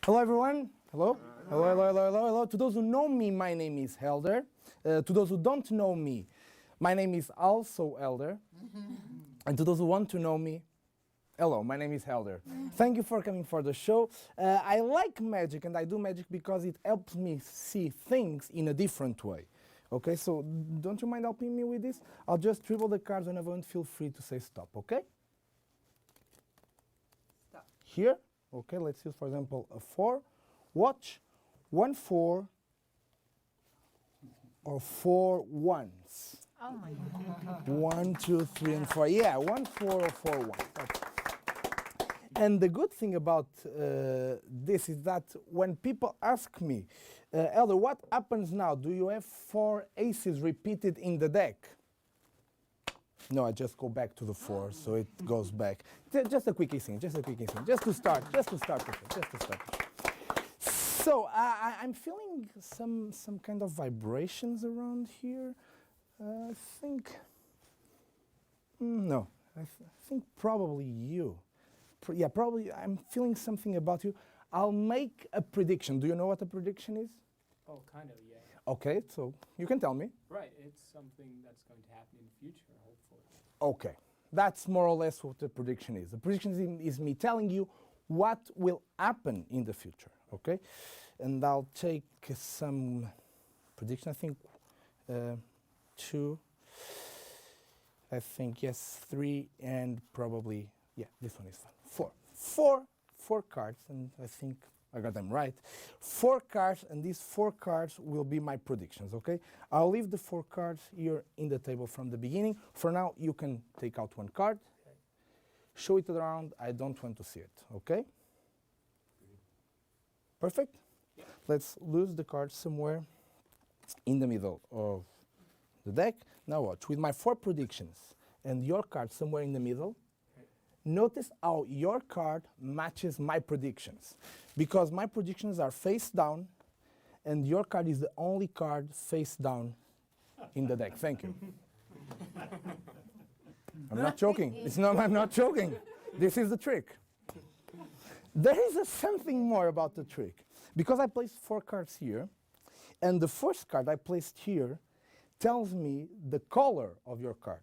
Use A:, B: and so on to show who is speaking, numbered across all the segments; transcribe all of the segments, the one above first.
A: Hello, everyone. Hello. Hello, hello, hello, hello, hello. To those who know me, my name is Helder. To those who don't know me, my name is also Helder. And to those who want to know me, hello, my name is Helder. Thank you for coming for the show. I like magic, and I do magic because it helps me see things in a different way. Okay, so don't you mind helping me with this? I'll just dribble the cards whenever and feel free to say stop, okay?
B: Stop.
A: Here? Okay, let's use, for example, a 4. Watch. 1 4 or 4 1s.
B: Oh my God.
A: 1, 2, 3, and 4. Yeah, 1 4 or 4 1. And the good thing about this is that when people ask me, Elder, what happens now? Do you have 4 aces repeated in the deck? No, I just go back to the 4, so it goes back. Just a quick thing, just to start with it. So I'm feeling some kind of vibrations around here. I think, no, I think probably you. Yeah, probably I'm feeling something about you. I'll make a prediction. Do you know what a prediction is?
C: Oh, kind of, yeah.
A: Okay, so you can tell me.
C: Right, it's something that's going to happen in the future, hopefully.
A: Okay, that's more or less what the prediction is. The prediction is me telling you what will happen in the future, okay? And I'll take some prediction, I think 2, I think, yes, 3, and probably, yeah, this one is fun. 4 cards, and I think I got them right. 4 cards, and these 4 cards will be my predictions, okay? I'll leave the 4 cards here in the table from the beginning. For now, you can take out 1 card, show it around. I don't want to see it, okay? Perfect?
C: Yeah.
A: Let's lose the card somewhere in the middle of the deck. Now watch, with my 4 predictions and your card somewhere in the middle, notice how your card matches my predictions. Because my predictions are face down, and your card is the only card face down in the deck. Thank you. I'm not joking. I'm not joking. This is the trick. There is something more about the trick. Because I placed 4 cards here, and the first card I placed here tells me the color of your card.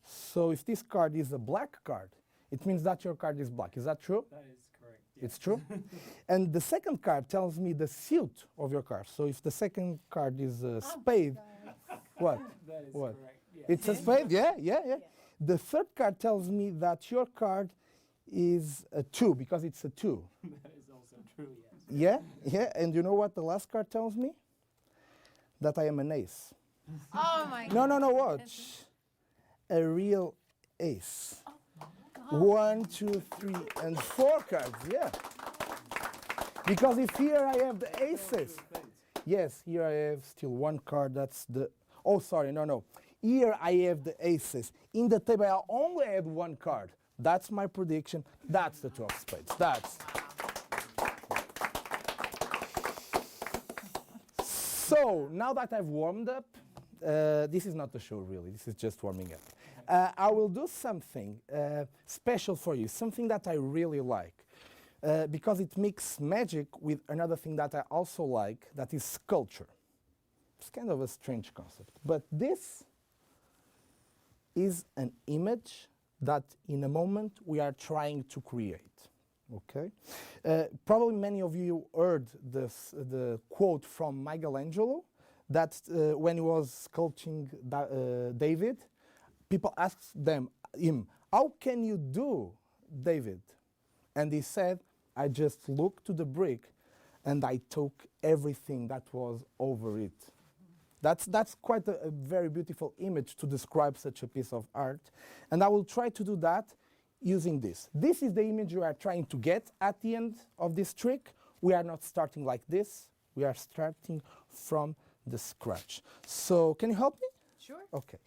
A: So if this card is a black card, it means that your card is black. Is that true?
C: That is correct. Yeah.
A: It's true? And the second card tells me the suit of your card. So if the second card is a spade, what?
C: That is
A: What?
C: correct. Yeah.
A: It's a spade? Yeah. The third card tells me that your card is a 2 because it's a 2.
C: That is also true, yes.
A: Yeah. And you know what the last card tells me? That I am an ace.
B: Oh my God.
A: No, watch. A real ace. 1, 2, 3, and 4 cards, yeah. Because if here I have the aces, yes, here I have still 1 card, that's the, oh sorry, no. Here I have the aces. In the table I only had 1 card. That's my prediction, that's the 2 of spades, that's. So, now that I've warmed up, this is not the show really, this is just warming up. I will do something special for you, something that I really like. Because it mixes magic with another thing that I also like, that is sculpture. It's kind of a strange concept. But this is an image that in a moment we are trying to create. Okay? Probably many of you heard the quote from Michelangelo that when he was sculpting David, people asked him, how can you do David? And he said, I just looked to the brick and I took everything that was over it. That's quite a very beautiful image to describe such a piece of art. And I will try to do that using this. This is the image we are trying to get at the end of this trick. We are not starting like this. We are starting from the scratch. So can you help me?
B: Sure.
A: Okay.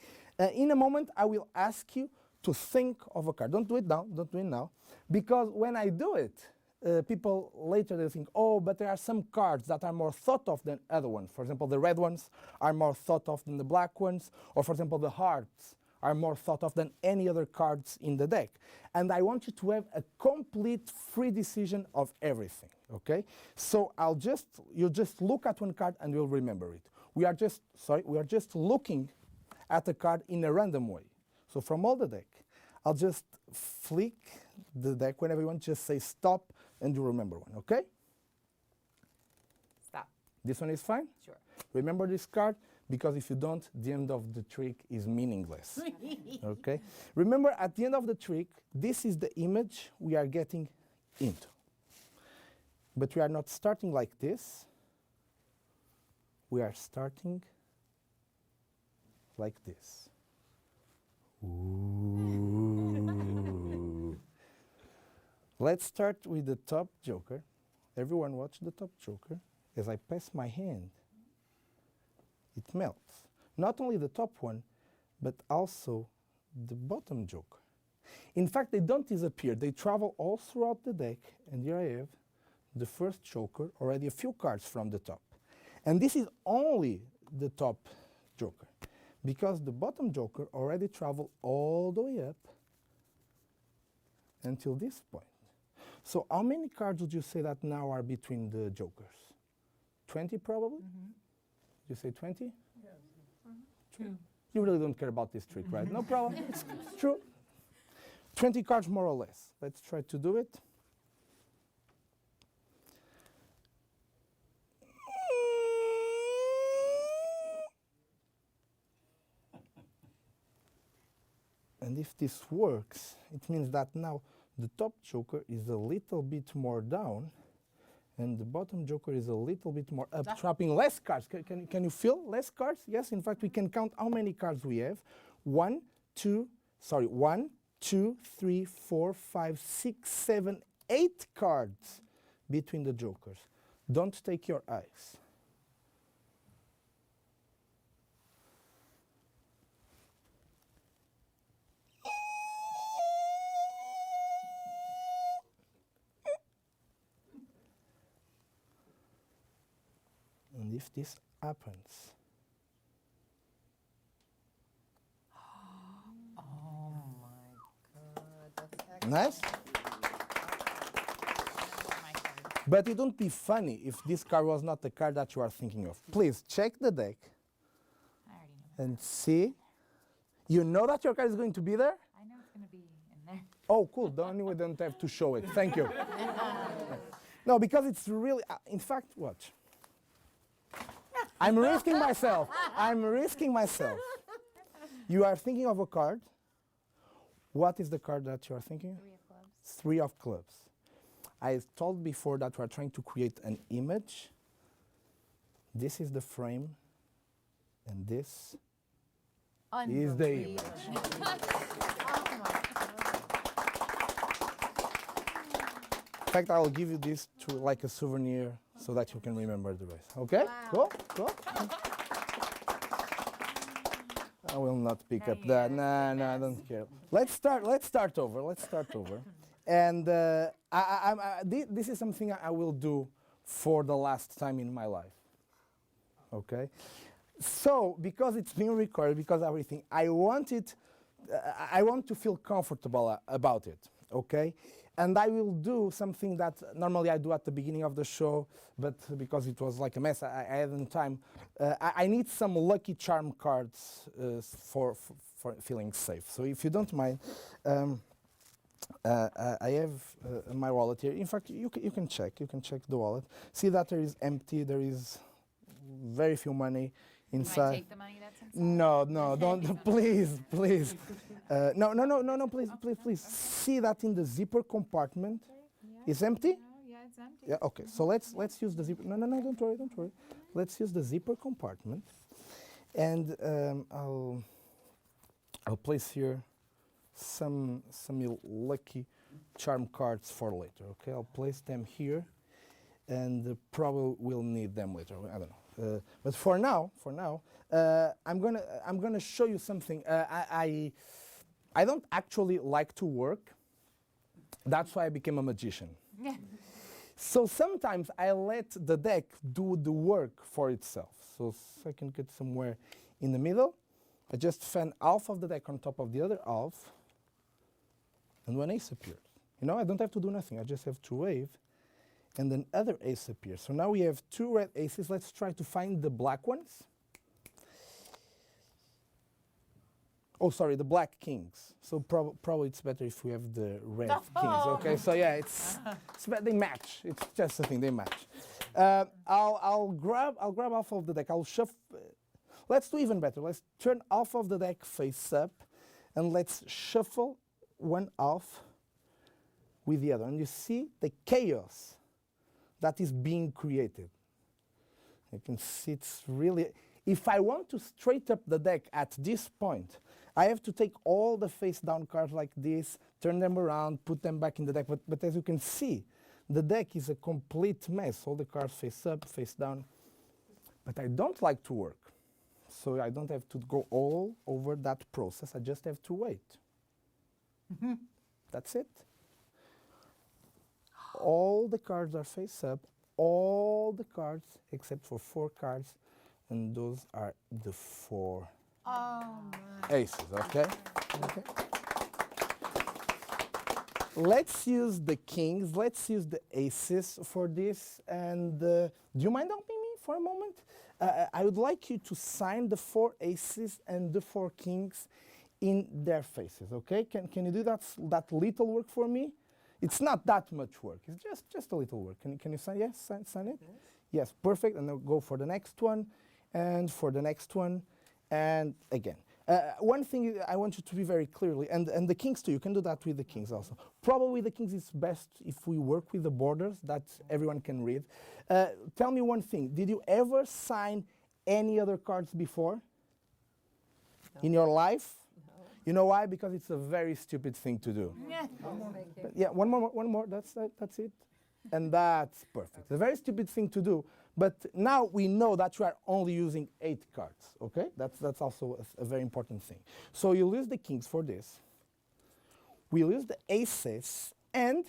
A: In a moment, I will ask you to think of a card. Don't do it now, because when I do it, people later they think, oh, but there are some cards that are more thought of than other ones. For example, the red ones are more thought of than the black ones, or for example, the hearts are more thought of than any other cards in the deck. And I want you to have a complete free decision of everything, okay? So you'll just look at one card and you'll remember it. We are just looking at a card in a random way. So from all the deck, I'll just flick the deck when everyone just say stop and you remember one, okay?
B: Stop.
A: This one is fine?
B: Sure.
A: Remember this card, because if you don't, the end of the trick is meaningless, okay? Remember, at the end of the trick, this is the image we are getting into. But we are not starting like this. We are starting like this. Ooh. Let's start with the top joker. Everyone watch the top joker. As I pass my hand, it melts. Not only the top one, but also the bottom joker. In fact, they don't disappear. They travel all throughout the deck, and here I have the first joker, already a few cards from the top. And this is only the top joker, because the bottom joker already traveled all the way up until this point. So how many cards would you say that now are between the jokers? 20 probably? You say 20?
C: Yes.
B: True.
A: You really don't care about this trick, right? No problem. It's true. 20 cards more or less. Let's try to do it. And if this works, it means that now the top joker is a little bit more down and the bottom joker is a little bit more up, trapping less cards. Can you feel less cards? Yes, in fact, we can count how many cards we have. 1, 2, 3, 4, 5, 6, 7, 8 cards between the jokers. Don't take your eyes. And if this happens,
B: Oh my god, that's
A: nice? But it wouldn't be funny if this card was not the card that you are thinking of. Please check the deck
B: I already know.
A: and see. You know that your card is going to be there?
B: I know it's going to be in there.
A: Oh, cool. We don't have to show it. Thank you. No, because it's really, in fact, watch. I'm risking myself. I'm risking myself. You are thinking of a card. What is the card that you are thinking?
B: 3 of clubs.
A: 3 of clubs. I told before that we are trying to create an image. This is the frame, and this is the image. In fact, I will give you this to like a souvenir so that you can remember the rest. Okay?
B: Wow.
A: Cool. I will not pick up that. No, I don't care. Let's start over. And this is something I will do for the last time in my life. Okay? So, because it's being recorded, because everything, I want to feel comfortable about it. Okay? And I will do something that normally I do at the beginning of the show, but because it was like a mess, I hadn't time. I need some lucky charm cards for feeling safe. So if you don't mind, I have my wallet here. In fact, you can check the wallet. See that there is empty. There is very few money inside.
B: Can I take the money that's inside?
A: No, don't, please. No, please. See that in the zipper compartment.
B: Yeah.
A: It's empty?
B: No, yeah, it's empty.
A: Yeah, okay, so let's use the zipper. No, don't worry. Let's use the zipper compartment. And I'll place here some lucky charm cards for later, okay? I'll place them here, and probably we'll need them later, I don't know. But for now, I'm gonna show you something. I don't actually like to work. That's why I became a magician.
B: Yeah.
A: So sometimes I let the deck do the work for itself. So I can get somewhere in the middle, I just fan half of the deck on top of the other half, and one ace appears. You know, I don't have to do nothing. I just have to wave, and then other ace appears. So now we have 2 red aces. Let's try to find the black ones. Oh, sorry, the black kings. So probably it's better if we have the red kings. Okay, so yeah, they match. It's just a thing, they match. I'll grab half of the deck. I'll shuffle. Let's do even better. Let's turn half of the deck face up, and let's shuffle one half with the other. And you see the chaos that is being created. You can see it's really. If I want to straight up the deck at this point, I have to take all the face down cards like this, turn them around, put them back in the deck. But as you can see, the deck is a complete mess. All the cards face up, face down. But I don't like to work. So I don't have to go all over that process. I just have to wait. That's it. All the cards are face up. All the cards except for 4 cards. And those are the 4 aces, okay? Okay. Let's use the kings, let's use the aces for this. And do you mind helping me for a moment? I would like you to sign the 4 aces and the 4 kings in their faces, okay? Can you do that little work for me? It's not that much work, it's just a little work. Can you sign, yes, sign it? Yes, perfect, and then go for the next one, and for the next one, and again. One thing I want you to be very clearly, and the kings too, you can do that with the kings also. Probably the kings is best if we work with the borders that everyone can read. Tell me one thing, did you ever sign any other cards before? In your life? You know why? Because it's a very stupid thing to do. But yeah, one more, that's it. And that's perfect. It's a very stupid thing to do, but now we know that you are only using 8 cards, okay? That's also a very important thing. So you'll use the kings for this. We'll use the aces, and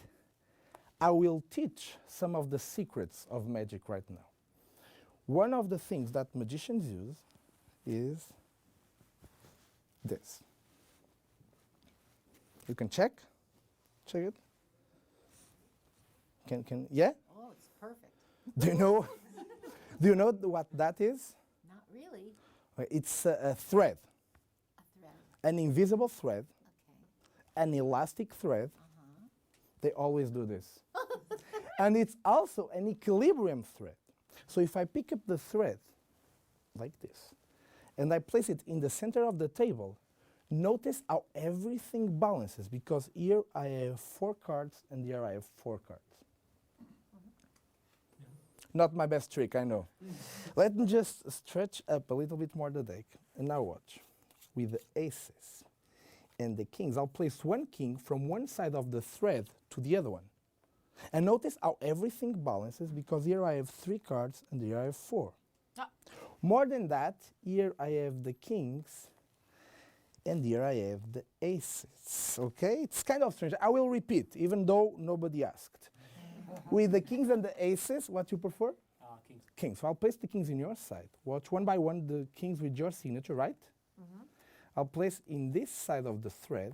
A: I will teach some of the secrets of magic right now. One of the things that magicians use is this. You can check it. Yeah?
D: Oh, it's perfect.
A: Do you know what that is?
D: Not really.
A: It's a thread,
D: A thread.
A: an invisible thread,
D: Okay.
A: an elastic thread. They always do this. And it's also an equilibrium thread. So if I pick up the thread like this, and I place it in the center of the table, notice how everything balances, because here I have 4 cards and here I have 4 cards. Not my best trick, I know. Let me just stretch up a little bit more the deck. And now watch. With the aces and the kings, I'll place 1 king from one side of the thread to the other one. And notice how everything balances, because here I have 3 cards and here I have 4. More than that, here I have the kings and here I have the aces, okay? It's kind of strange. I will repeat, even though nobody asked. With the kings and the aces, what you prefer?
C: Kings.
A: Kings. So I'll place the kings in your side. Watch one by one the kings with your signature, right? I'll place in this side of the thread.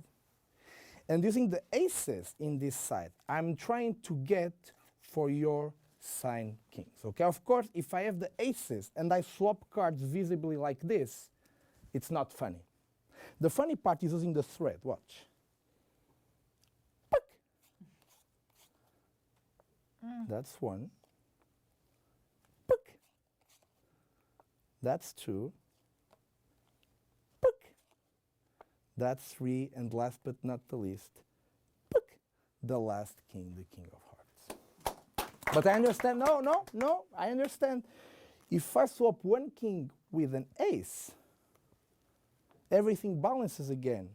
A: And using the aces in this side, I'm trying to get for your sign kings, okay? Of course, if I have the aces and I swap cards visibly like this, it's not funny. The funny part is using the thread. Watch. That's 1. That's 2. That's 3. And last but not the least, the last king, the king of hearts. But I understand, no, I understand. If I swap 1 king with an ace, everything balances again.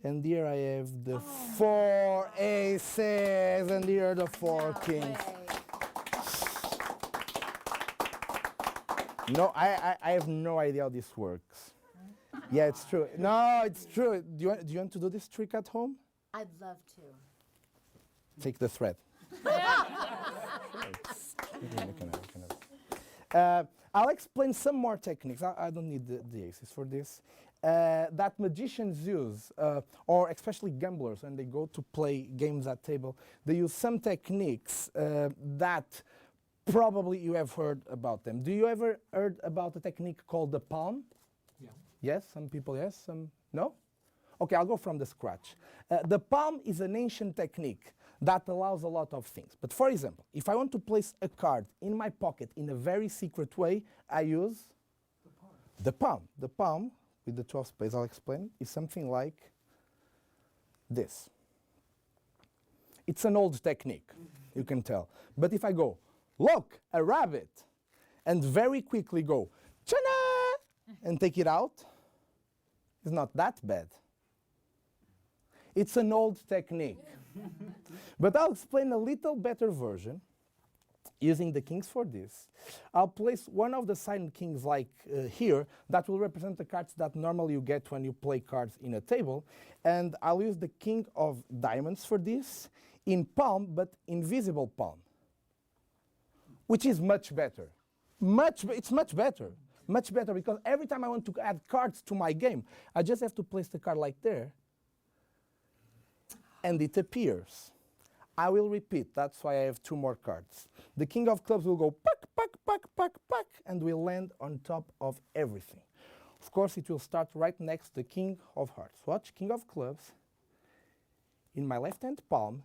A: And here I have the 4 aces, and here are the 4 kings. No, I have no idea how this works. Yeah, it's true. No, it's true. Do you want to do this trick at home?
D: I'd love to.
A: Take the thread. I'll explain some more techniques. I don't need the aces for this. that magicians use, or especially gamblers when they go to play games at table, they use some techniques that probably you have heard about them. Do you ever heard about a technique called the palm?
C: Yeah.
A: Yes, some people yes, some no? Okay, I'll go from the scratch. The palm is an ancient technique that allows a lot of things. But for example, if I want to place a card in my pocket in a very secret way, I use the palm. The palm, with the 12 spades, I'll explain, is something like this. It's an old technique, you can tell. But if I go, look, a rabbit, and very quickly go, chana, and take it out, it's not that bad. It's an old technique. But I'll explain a little better version using the kings for this. I'll place one of the silent kings like here that will represent the cards that normally you get when you play cards in a table. And I'll use the king of diamonds for this in palm, but invisible palm, which is much better. It's much better. Much better, because every time I want to add cards to my game, I just have to place the card like there, and it appears. I will repeat, that's why I have two more cards. The king of clubs will go puck, puck, puck, puck, puck, and will land on top of everything. Of course, it will start right next to the king of hearts. Watch, king of clubs, in my left hand palm,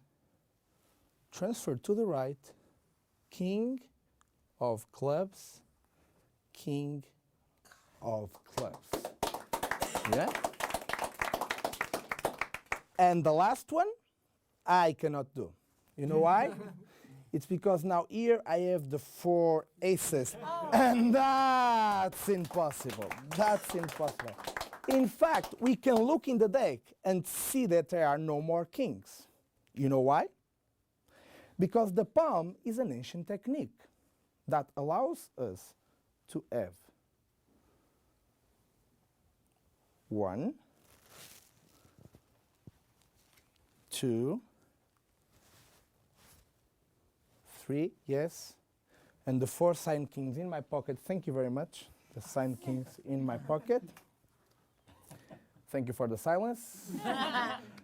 A: transfer to the right, king of clubs, king of clubs. Yeah? And the last one, I cannot do. You know why? It's because now here I have the 4 aces. And that's impossible. That's impossible. In fact, we can look in the deck and see that there are no more kings. You know why? Because the palm is an ancient technique that allows us to have 1, 2, 3, yes, and the 4 signed kings in my pocket. Thank you very much. The signed kings in my pocket. Thank you for the silence.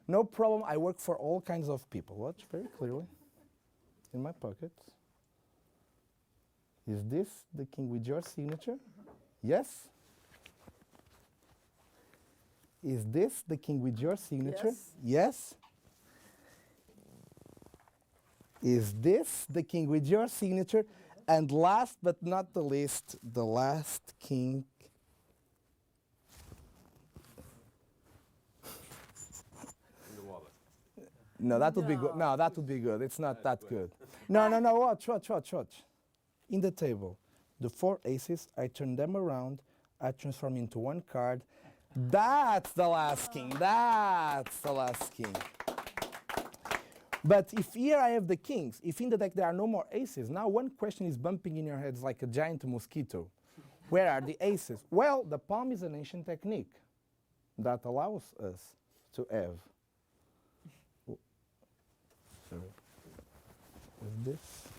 A: No problem. I work for all kinds of people. Watch very clearly. In my pocket. Is this the king with your signature? Yes. Is this the king with your signature? Yes. Is this the king with your signature? And last but not the least, the last king.
E: In the wallet.
A: No, that would be good. No, that would be good. It's not that good. No, no, no, watch. In the table, the 4 aces, I turn them around, I transform into 1 card. That's the last king. That's the last king. But if here I have the kings, if in the deck there are no more aces, now one question is bumping in your heads like a giant mosquito. Where are the aces? Well, the palm is an ancient technique that allows us to have. Oh, sorry. Is this?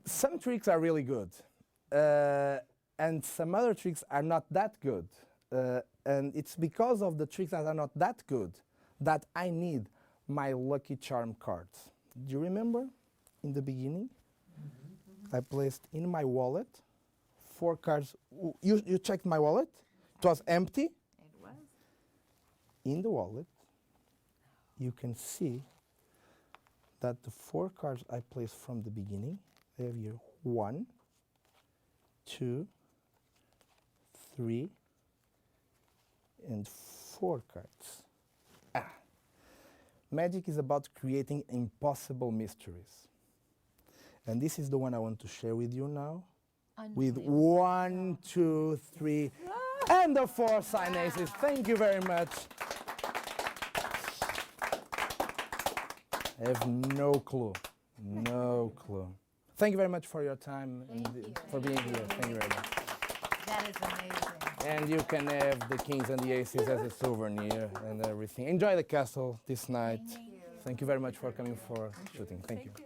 A: Some tricks are really good, and some other tricks are not that good. And it's because of the tricks that are not that good that I need my Lucky Charm cards. Do you remember in the beginning? I placed in my wallet 4 cards. You checked my wallet? It was empty.
B: It was.
A: In the wallet, you can see that the 4 cards I placed from the beginning, I have here 1, 2, 3, and 4 cards. Magic is about creating impossible mysteries. And this is the one I want to share with you now. With 1, 2, 3, and the 4 signed aces. Thank you very much. I have no clue. No clue. Thank you very much for your time and
D: Thank you.
A: for being here. Thank you very much.
B: That is amazing.
A: And you can have the kings and the aces as a souvenir and everything. Enjoy the castle this night.
B: Thank you.
A: Thank you very much for coming for shooting. Thank you.